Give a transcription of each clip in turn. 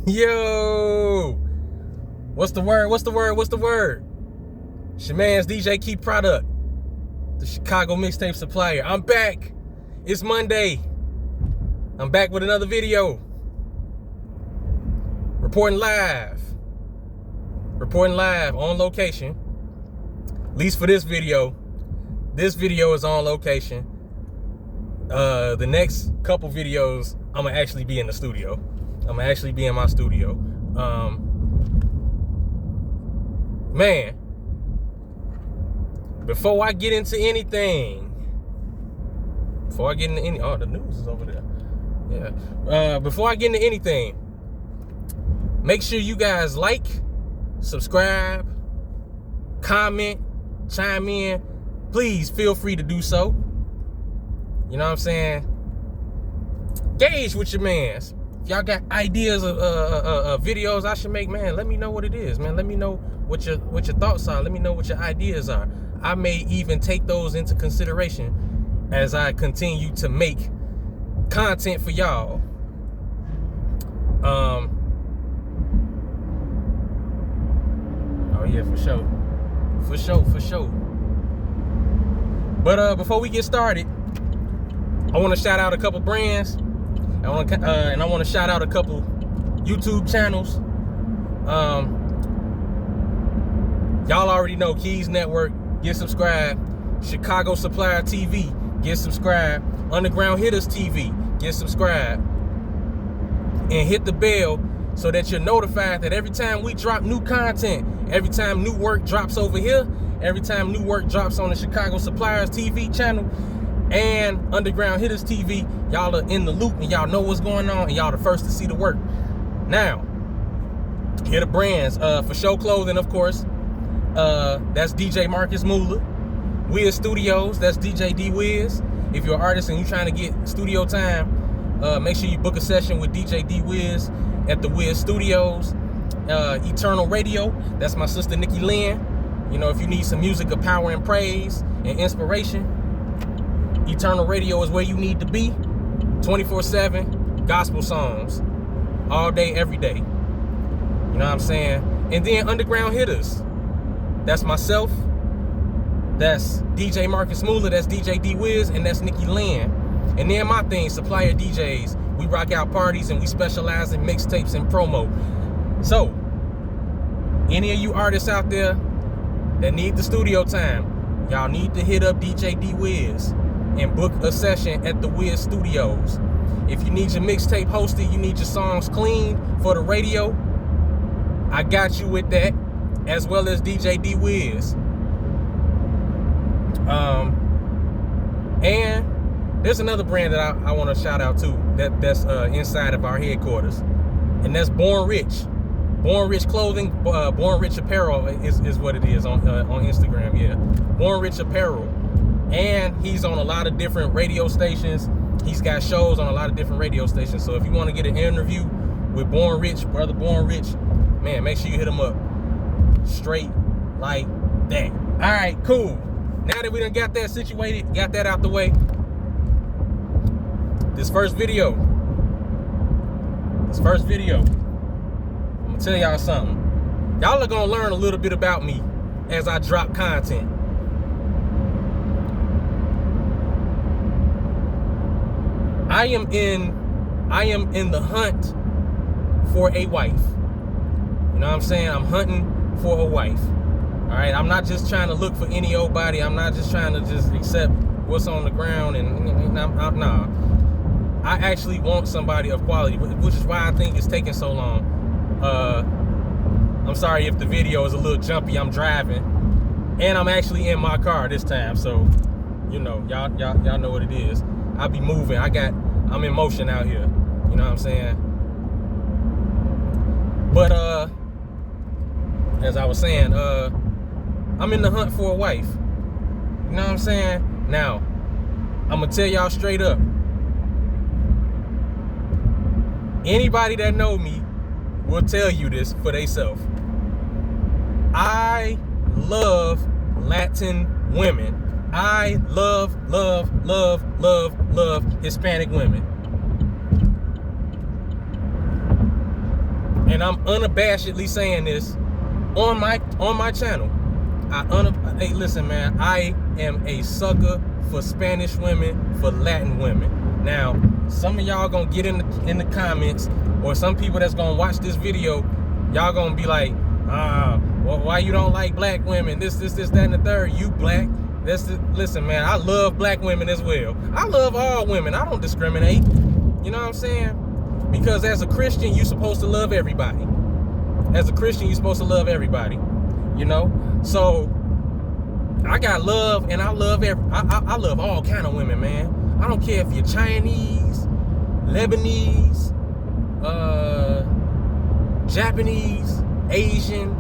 Yo, what's the word? What's the word? What's the word? It's your man's DJ Key Product, the Chicago mixtape supplier. I'm back. It's Monday. I'm back with another video. Reporting live on location. At least for this video. This video is on location. The next couple videos, I'm gonna actually be in the studio. I'm gonna actually be in my studio. Man, before I get into anything, oh, the news is over there. Yeah. Before I get into anything, make sure you guys like, subscribe, comment, chime in. Please feel free to do so. You know what I'm saying? Gauge with your mans. If y'all got ideas of videos I should make, man, let me know what it is, man. Let me know what your thoughts are. Let me know what your ideas are. I may even take those into consideration as I continue to make content for y'all. Oh yeah, for sure. But before we get started, I want to shout out a couple brands. I want to shout out a couple YouTube channels. Y'all already know Keys Network. Get subscribed. Chicago Supplier TV. Get subscribed. Underground Hitters TV. Get subscribed. And hit the bell so that you're notified that every time we drop new content, every time new work drops over here, every time new work drops on the Chicago Suppliers TV channel and Underground Hitters TV, y'all are in the loop and y'all know what's going on and y'all the first to see the work. Now, here the brands. For Show Clothing, of course, that's DJ Marcus Moolah. Wiz Studios, that's DJ D Wiz. If you're an artist and you're trying to get studio time, make sure you book a session with DJ D Wiz at the Wiz Studios. Eternal Radio, that's my sister Nikki Lynn. You know, if you need some music of power and praise and inspiration, Eternal Radio is where you need to be. 24/7 gospel songs, all day, every day. You know what I'm saying? And then Underground Hitters, that's myself, that's DJ Marcus Moolah, that's DJ D Wiz, and that's Nikki Lynn. And then my thing, Supplier DJs. We rock out parties and we specialize in mixtapes and promo. So, any of you artists out there that need the studio time, y'all need to hit up DJ D Wiz and book a session at the Wiz Studios. If you need your mixtape hosted, you need your songs clean for the radio, I got you with that, as well as DJ D Wiz. And there's another brand that I want to shout out to that's inside of our headquarters, and that's Born Rich. Born Rich Clothing, Born Rich Apparel is what it is on Instagram. Yeah, Born Rich Apparel, and he's on a lot of different radio stations. He's got shows on a lot of different radio stations. So if you want to get an interview with Born Rich, brother Born Rich, man, make sure you hit him up straight like that. All right, cool. Now that we done got that situated, got that out the way, this first video, I'm gonna tell y'all something. Y'all are gonna learn a little bit about me as I drop content. I am in the hunt for a wife. You know what I'm saying? I'm hunting for a wife. All right, I'm not just trying to look for any old body. I'm not just trying to just accept what's on the ground nah. I actually want somebody of quality, which is why I think it's taking so long. I'm sorry if the video is a little jumpy. I'm driving, and I'm actually in my car this time, so you know, y'all know what it is. I be moving. I'm in motion out here. You know what I'm saying? But as I was saying, I'm in the hunt for a wife. You know what I'm saying? Now, I'm gonna tell y'all straight up. Anybody that know me will tell you this for theyself. I love Latin women. I love Hispanic women. and I'm unabashedly saying this on my channel. Hey, listen, man, I am a sucker for Spanish women, for Latin women. Now, some of y'all gonna get in the comments, or some people that's gonna watch this video, y'all gonna be like, well, why you don't like black women? This, that, and the third. You black. Listen, man, I love black women as well. I love all women. I don't discriminate. You know what I'm saying? Because as a Christian, you're supposed to love everybody. As a Christian, you're supposed to love everybody. You know? So I got love, and I love I love all kind of women, man. I don't care if you're Chinese, Lebanese, Japanese, Asian,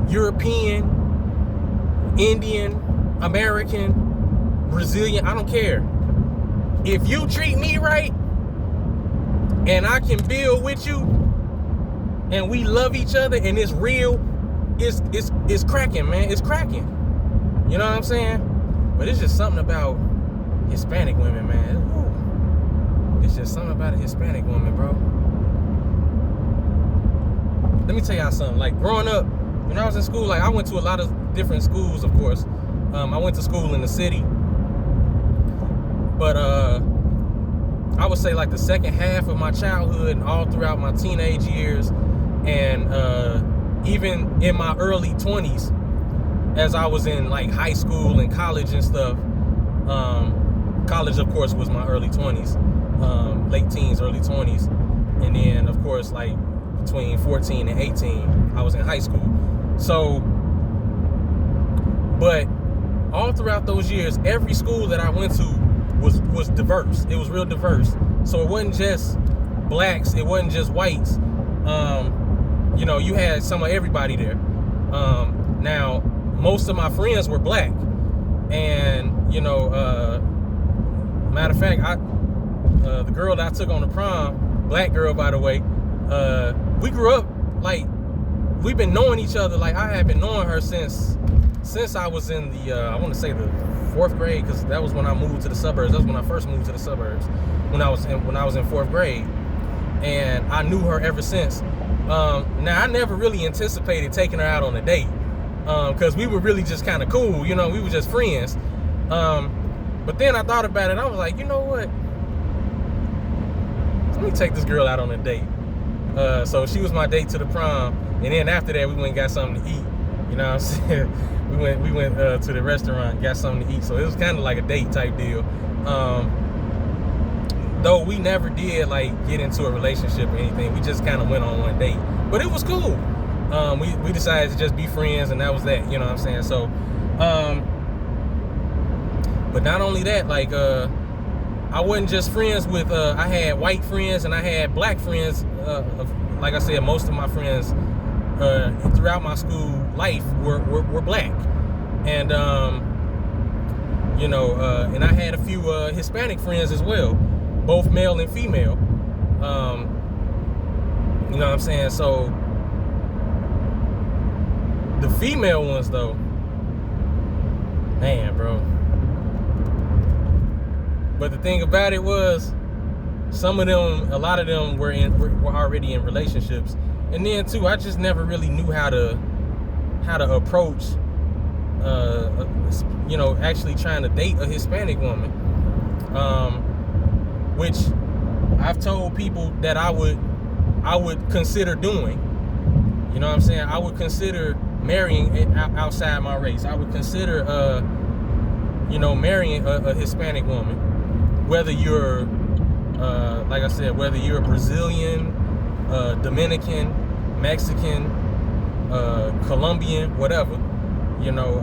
European, Indian, American, Brazilian. I don't care. If you treat me right and I can build with you and we love each other and it's real, it's cracking, man. It's cracking. You know what I'm saying? But it's just something about Hispanic women, man. Ooh. It's just something about a Hispanic woman, bro. Let me tell y'all something. Like, growing up, when I was in school, like, I went to a lot of different schools, of course. I went to school in the city. But I would say, like, the second half of my childhood and all throughout my teenage years, and even in my early 20s, as I was in, like, high school and college and stuff. College, of course, was my early 20s, late teens, early 20s. And then, of course, like, between 14 and 18, I was in high school. So, but all throughout those years, every school that I went to was diverse. It was real diverse. So it wasn't just blacks, it wasn't just whites. You know, you had some of everybody there. Now, most of my friends were black. And, you know, matter of fact, the girl that I took on the prom, black girl, by the way, we grew up, like, we've been knowing each other. Like, I had been knowing her since I was in the, I want to say the 4th grade, because that was when I moved to the suburbs. That was when I first moved to the suburbs, when I was in 4th grade. And I knew her ever since. Now, I never really anticipated taking her out on a date, because we were really just kind of cool, you know, we were just friends. But then I thought about it, I was like, you know what? Let me take this girl out on a date. So she was my date to the prom, and then after that we went and got something to eat. You know what I'm saying? we went to the restaurant and got something to eat. So it was kind of like a date type deal. Though we never did like get into a relationship or anything. We just kind of went on one date, but it was cool. We decided to just be friends, and that was that. You know what I'm saying? So, but not only that, like, I wasn't just friends with, I had white friends and I had black friends. Like I said, most of my friends throughout my school life were black. And, you know, and I had a few Hispanic friends as well, both male and female. You know what I'm saying? So, the female ones, though, man, bro. But the thing about it was, some of them, a lot of them were already in relationships. And then too, I just never really knew how to approach, you know, actually trying to date a Hispanic woman. Which I've told people that I would consider doing. You know what I'm saying? I would consider marrying outside my race. I would consider, you know, marrying a Hispanic woman. Whether you're, like I said, whether you're Brazilian, Dominican, Mexican, Colombian, whatever, you know,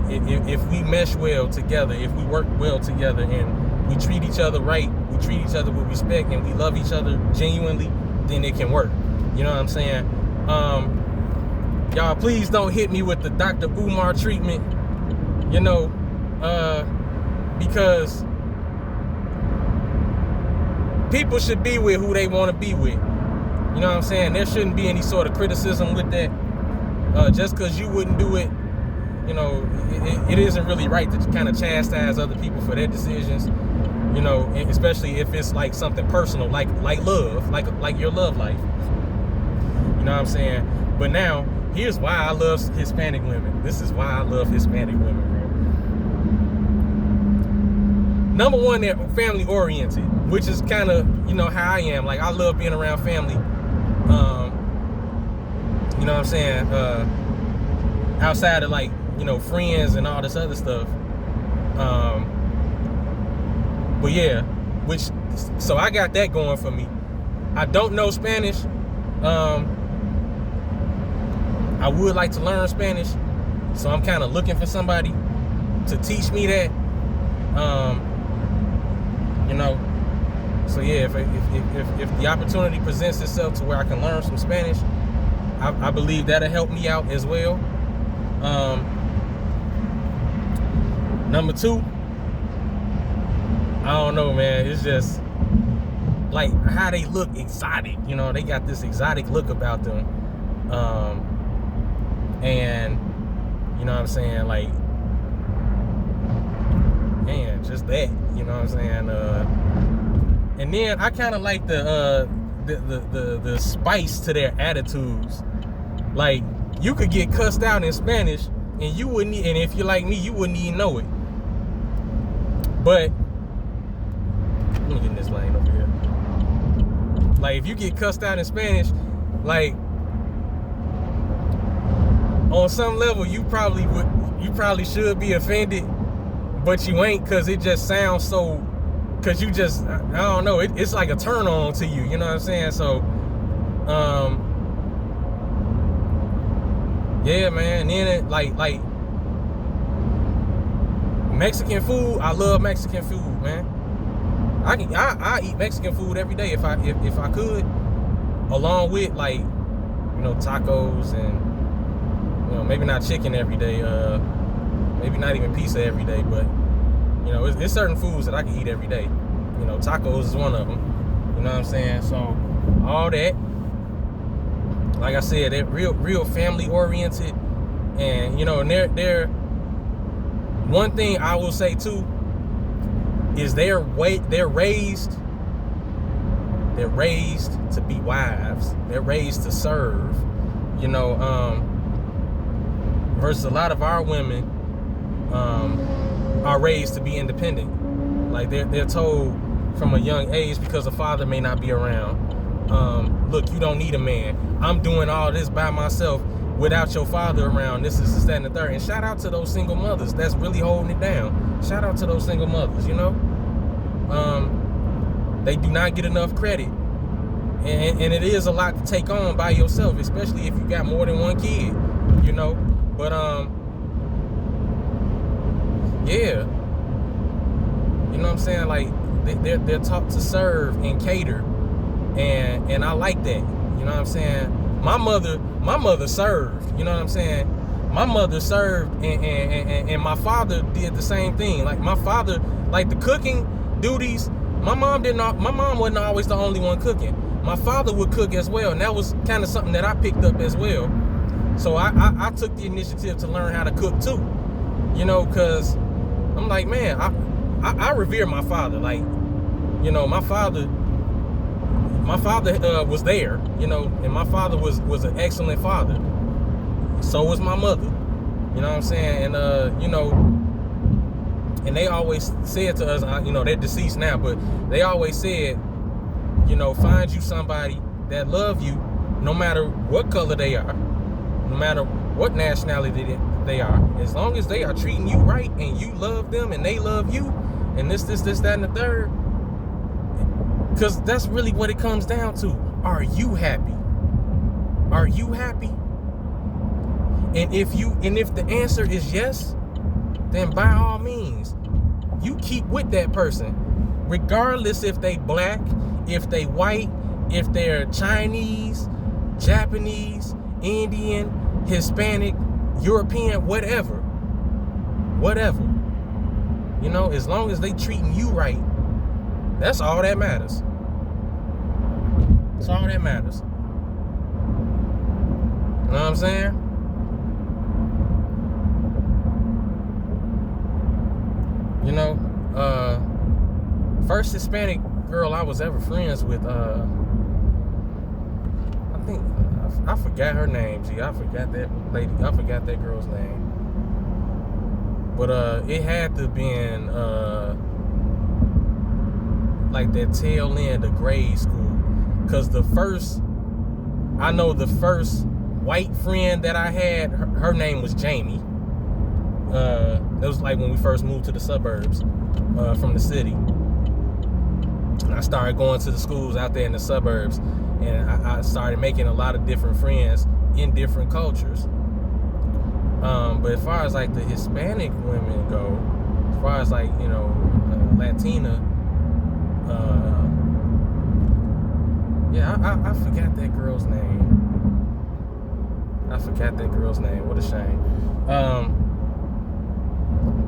if we mesh well together, if we work well together, and we treat each other right, we treat each other with respect, and we love each other genuinely, then it can work. You know what I'm saying? Y'all, please don't hit me with the Dr. Umar treatment, you know, because people should be with who they want to be with. You know what I'm saying? There shouldn't be any sort of criticism with that. Just because you wouldn't do it, you know, it isn't really right to kind of chastise other people for their decisions. You know, especially if it's like something personal, like love, like your love life. You know what I'm saying? But now, here's why I love Hispanic women. This is why I love Hispanic women, bro. Number one, they're family oriented, which is kind of, you know, how I am. Like, I love being around family. You know what I'm saying? Outside of, like, you know, friends and all this other stuff. But yeah, so I got that going for me. I don't know Spanish. I would like to learn Spanish, so I'm kind of looking for somebody to teach me that. You know, so yeah, if the opportunity presents itself to where I can learn some Spanish, I believe that'll help me out as well. Number two, I don't know, man. It's just like how they look exotic. You know, they got this exotic look about them. And you know what I'm saying? Like, man, just that. You know what I'm saying? And then I kind of like the spice to their attitudes. Like, you could get cussed out in Spanish, and you wouldn't. And if you're like me, you wouldn't even know it. But let me get in this lane over here. Like, if you get cussed out in Spanish, like, on some level, you probably should be offended, but you ain't, because it just sounds so, because you just, I don't know, it's like a turn on to you, you know what I'm saying? So, yeah, man. And then it, like Mexican food, I love Mexican food, man. I eat Mexican food every day if I could, along with, like, you know, tacos and, you know, maybe not chicken every day, maybe not even pizza every day, but, you know, it's certain foods that I can eat every day. You know, tacos is one of them. You know what I'm saying? So, all that, like I said, they're real family oriented, and, you know, and they're one thing I will say too is they're raised to be wives. They're raised to serve. You know, versus a lot of our women are raised to be independent. Like, they're told from a young age, because the father may not be around, look, you don't need a man. I'm doing all this by myself without your father around. This is the and the third. And shout out to those single mothers that's really holding it down. Shout out to those single mothers, you know. They do not get enough credit. And it is a lot to take on by yourself, especially if you got more than one kid, you know. But yeah, you know what I'm saying? Like, they're taught to serve and cater, and I like that. You know what I'm saying? My mother served. You know what I'm saying? My mother served, and my father did the same thing. Like, my father, like, the cooking duties, my mom wasn't always the only one cooking. My father would cook as well, and that was kind of something that I picked up as well. So I took the initiative to learn how to cook too, you know, because I'm like, man, I revere my father. Like, you know, my father was there, you know, and my father was an excellent father. So was my mother, you know what I'm saying? And you know, and they always said to us, you know, they're deceased now, but they always said, you know, find you somebody that love you, no matter what color they are, no matter what nationality they are, as long as they are treating you right and you love them and they love you, and this, that, and the third. Because that's really what it comes down to. Are you happy? Are you happy? And if the answer is yes, then by all means, you keep with that person, regardless if they black, if they white, if they're Chinese, Japanese, Indian, Hispanic, European, whatever. You know, as long as they treating you right, that's all that matters. That's all that matters. You know what I'm saying? You know, first Hispanic girl I was ever friends with, I I forgot her name, G. I forgot that lady. I forgot that girl's name. But it had to have been like that tail end of grade school. Cause the first white friend that I had, her name was Jamie. That was like when we first moved to the suburbs from the city. And I started going to the schools out there in the suburbs, and I started making a lot of different friends in different cultures. But as far as like the Hispanic women go, as far as like, you know, Latina, yeah, I forgot that girl's name. What a shame.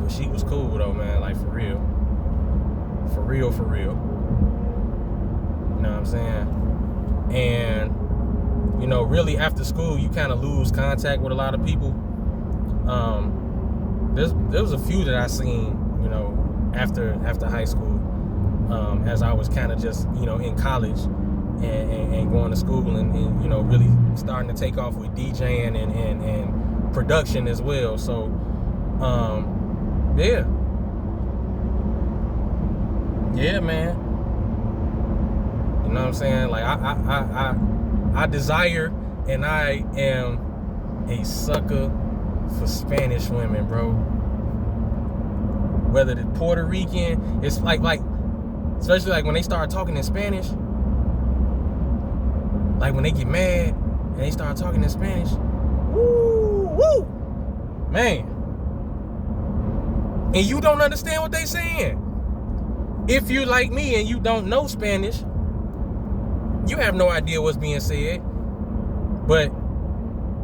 But she was cool though, man. Like for real. You know what I'm saying? And you know, really after school, you kind of lose contact with a lot of people. There was a few that I seen, you know, after high school, as I was kind of just, you know, in college and going to school and you know, really starting to take off with DJing and production as well. So yeah, man. You know what I'm saying? Like I desire and I am a sucker for Spanish women, bro. Whether the Puerto Rican, it's like especially like when they start talking in Spanish, like when they get mad and they start talking in Spanish, woo, man. And you don't understand what they saying. If you're like me and you don't know Spanish, you have no idea what's being said. But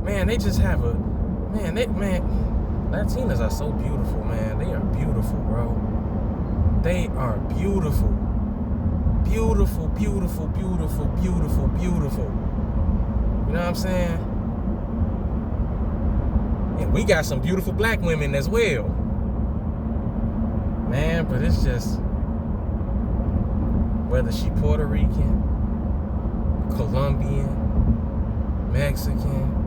man, they just have a Latinas are so beautiful, man. They are beautiful, bro. They are beautiful. Beautiful, beautiful, beautiful, beautiful, beautiful. You know what I'm saying? And we got some beautiful black women as well. Man, but it's just, whether she Puerto Rican, Colombian, Mexican,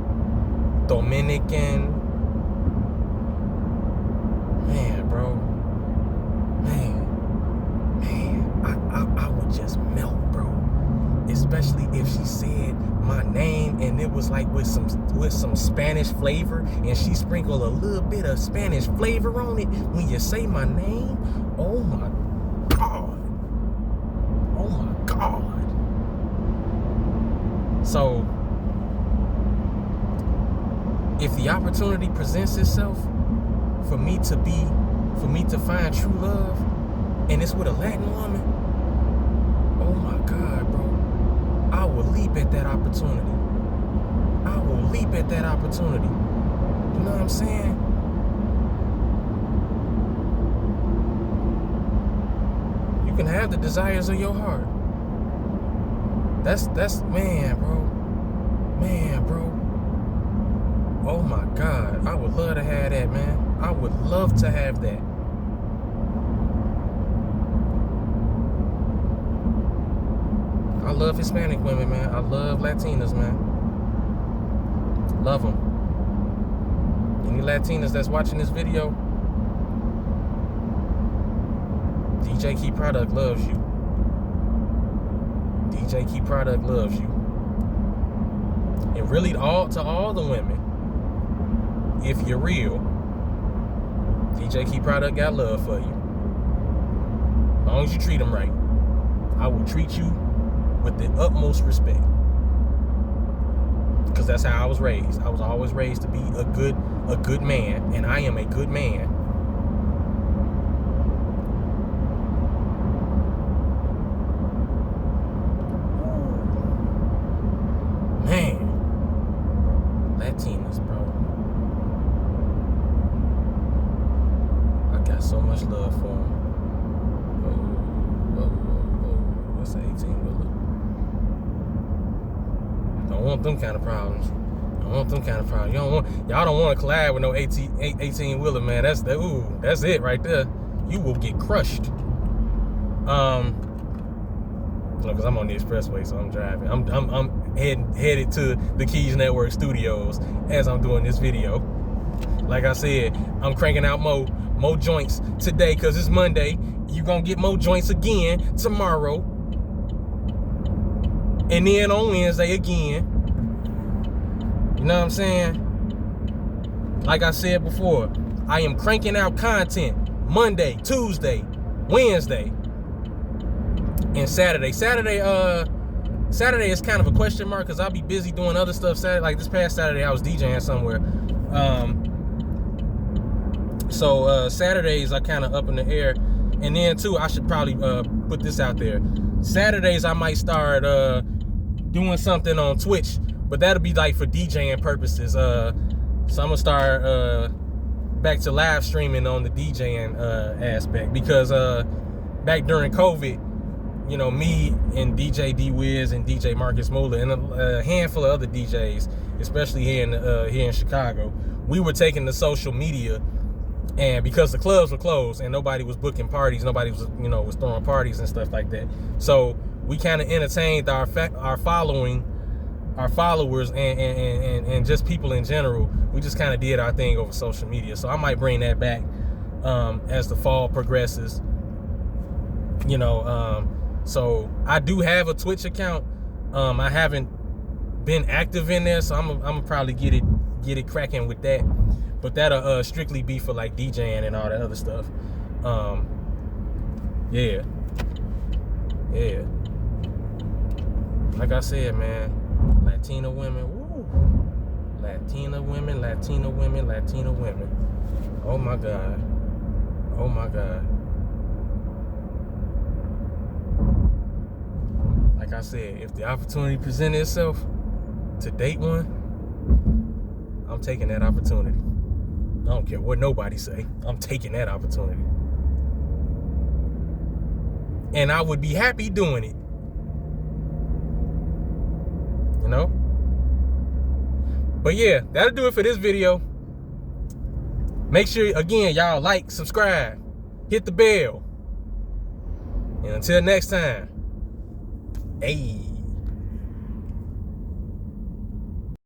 Dominican, man, bro, man, I would just melt, bro. Especially if she said my name and it was like with some Spanish flavor, and she sprinkled a little bit of Spanish flavor on it when you say my name. Oh my God. Oh my God. So if the opportunity presents itself for me to find true love, and it's with a Latin woman, oh my God, bro, I will leap at that opportunity. You know what I'm saying? You can have the desires of your heart. That's man, bro. Oh my God, I would love to have that, man. I would love to have that. I love Hispanic women, man. I love Latinas, man. Love them. Any Latinas that's watching this video, DJ Key Product loves you. DJ Key Product loves you. And really, to all the women, if you're real, DJ Key Product got love for you. As long as you treat them right, I will treat you with the utmost respect. Because that's how I was raised. I was always raised to be a good man, and I am a good man. Man, Latinas, bro. I got so much love for them. What's an 18-wheeler? Don't want them kind of problems. Y'all don't want to collab with no 18-wheeler, man. That's it right there. You will get crushed. because I'm on the expressway, so I'm driving. I'm headed to the Keys Network studios as I'm doing this video. Like I said, I'm cranking out more joints today because it's Monday. You're gonna get more joints again tomorrow, and then on Wednesday again. You know what I'm saying? Like I said before, I am cranking out content Monday, Tuesday, Wednesday, and Saturday. Saturday is kind of a question mark because I'll be busy doing other stuff Saturday. Like this past Saturday, I was DJing somewhere. So Saturdays are kind of up in the air. And then too, I should probably put this out there. Saturdays I might start doing something on Twitch, but that'll be like for DJing purposes. So I'm gonna start back to live streaming on the DJing aspect because back during COVID, you know, me and DJ D-Wiz and DJ Marcus Muller and a handful of other DJs, especially here in Chicago, we were taking the social media, and because the clubs were closed and nobody was booking parties, nobody was, you know, was throwing parties and stuff like that. So we kind of entertained our followers and just people in general. We just kind of did our thing over social media. So I might bring that back as the fall progresses. You know, so I do have a Twitch account. I haven't been active in there, so I'm gonna probably get it cracking with that. But that'll strictly be for like DJing and all that other stuff. Yeah. Like I said, man, Latina women, woo. Latina women. Oh my God. Like I said, if the opportunity presented itself to date one, I'm taking that opportunity. I don't care what nobody say. I'm taking that opportunity. And I would be happy doing it. You know? But yeah, that'll do it for this video. Make sure, again, y'all like, subscribe, hit the bell. And until next time, hey.